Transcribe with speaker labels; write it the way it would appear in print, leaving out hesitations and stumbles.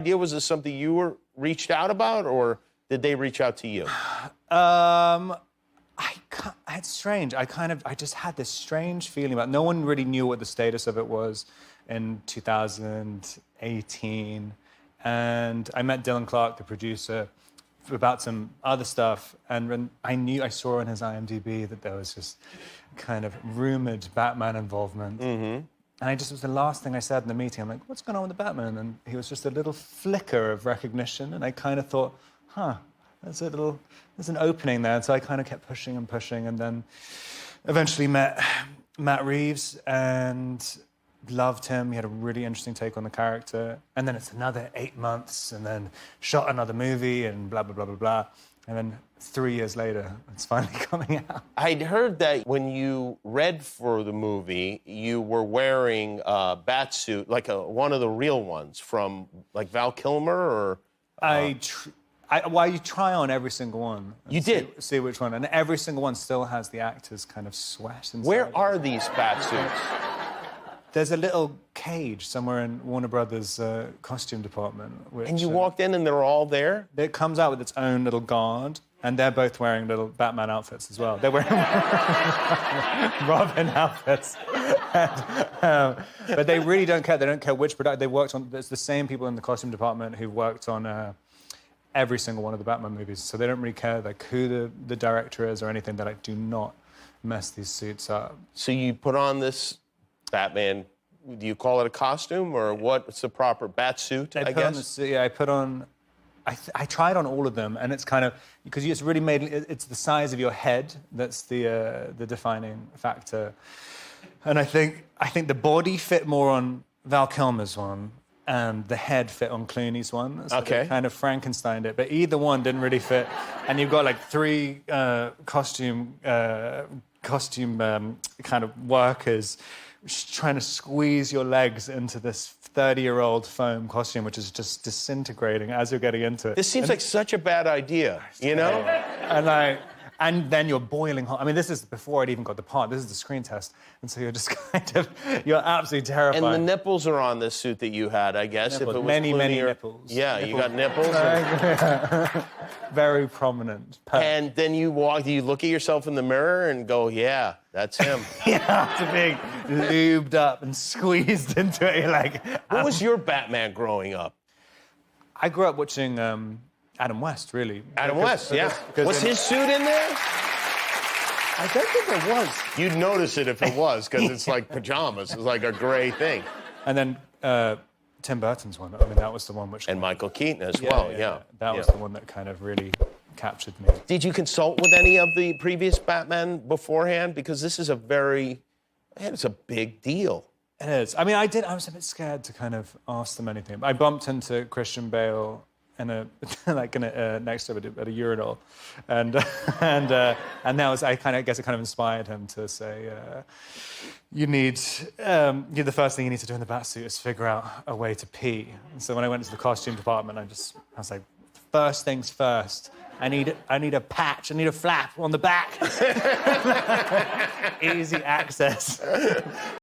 Speaker 1: idea? Was this something you were reached out about, or did they reach out to you?
Speaker 2: It's strange. I just had this strange feeling about. No one really knew what the status of it was in 2018, and I met Dylan Clark, the producer, about some other stuff, and when I saw on his IMDb that there was just kind of rumored Batman involvement. Mm-hmm. And it was the last thing I said in the meeting. I'm like, what's going on with the Batman? And he was just a little flicker of recognition. And I kind of thought, there's an opening there. And so I kind of kept pushing and pushing. And then eventually met Matt Reeves and loved him. He had a really interesting take on the character. And then it's another 8 months and then shot another movie and blah, blah, blah, blah, blah. And then 3 years later, it's finally coming out.
Speaker 1: I'd heard that when you read for the movie, you were wearing a bat suit, like one of the real ones from, like, Val Kilmer, or...
Speaker 2: You try on every single one.
Speaker 1: You did?
Speaker 2: See which one. And every single one still has the actor's kind of sweat inside.
Speaker 1: Where are these bat suits?
Speaker 2: There's a little cage somewhere in Warner Brothers' costume department.
Speaker 1: And you walked in and they're all there?
Speaker 2: It comes out with its own little guard, and they're both wearing little Batman outfits as well. They're wearing Robin outfits. But they really don't care. They don't care which product they worked on. It's the same people in the costume department who worked on every single one of the Batman movies. So they don't really care like who the director is or anything. They like, do not mess these suits up.
Speaker 1: So you put on this Batman, do you call it a costume, or what's the proper bat suit, I guess?
Speaker 2: I put on... I tried on all of them, and it's kind of... Because it's really made... It's the size of your head that's the defining factor. And I think the body fit more on Val Kilmer's one, and the head fit on Clooney's one. So
Speaker 1: okay.
Speaker 2: They kind of Frankensteined it, but either one didn't really fit. And you've got, like, three costume kind of workers trying to squeeze your legs into this 30-year-old foam costume, which is just disintegrating as you're getting into it.
Speaker 1: This seems like such a bad idea, you know?
Speaker 2: And then you're boiling hot. I mean, this is before I'd even got the part. This is the screen test. And so you're just kind of, you're absolutely terrified.
Speaker 1: And the nipples are on this suit that you had, I guess.
Speaker 2: Nipples.
Speaker 1: If it was
Speaker 2: many nipples.
Speaker 1: Yeah, you got nipples.
Speaker 2: Very prominent.
Speaker 1: And then you look at yourself in the mirror and go, yeah, that's him.
Speaker 2: Yeah, to be lubed up and squeezed into it. You're like...
Speaker 1: What was your Batman growing up?
Speaker 2: I grew up watching... Adam West, really.
Speaker 1: Adam West, yeah. Was his suit in there?
Speaker 2: I don't think it was.
Speaker 1: You'd notice it if it was, because it's like pajamas. It's like a gray thing.
Speaker 2: And then Tim Burton's one. I mean, that was the one which...
Speaker 1: And Michael Keaton as well, yeah.
Speaker 2: That was the one that kind of really captured me.
Speaker 1: Did you consult with any of the previous Batman beforehand? Because this is it's a big deal.
Speaker 2: It is. I mean, I was a bit scared to kind of ask them anything. I bumped into Christian Bale next to him at a urinal, and that was I guess it kind of inspired him to say, the first thing you need to do in the batsuit is figure out a way to pee. And so when I went to the costume department, I was like, first things first. I need a patch. I need a flap on the back. Easy access.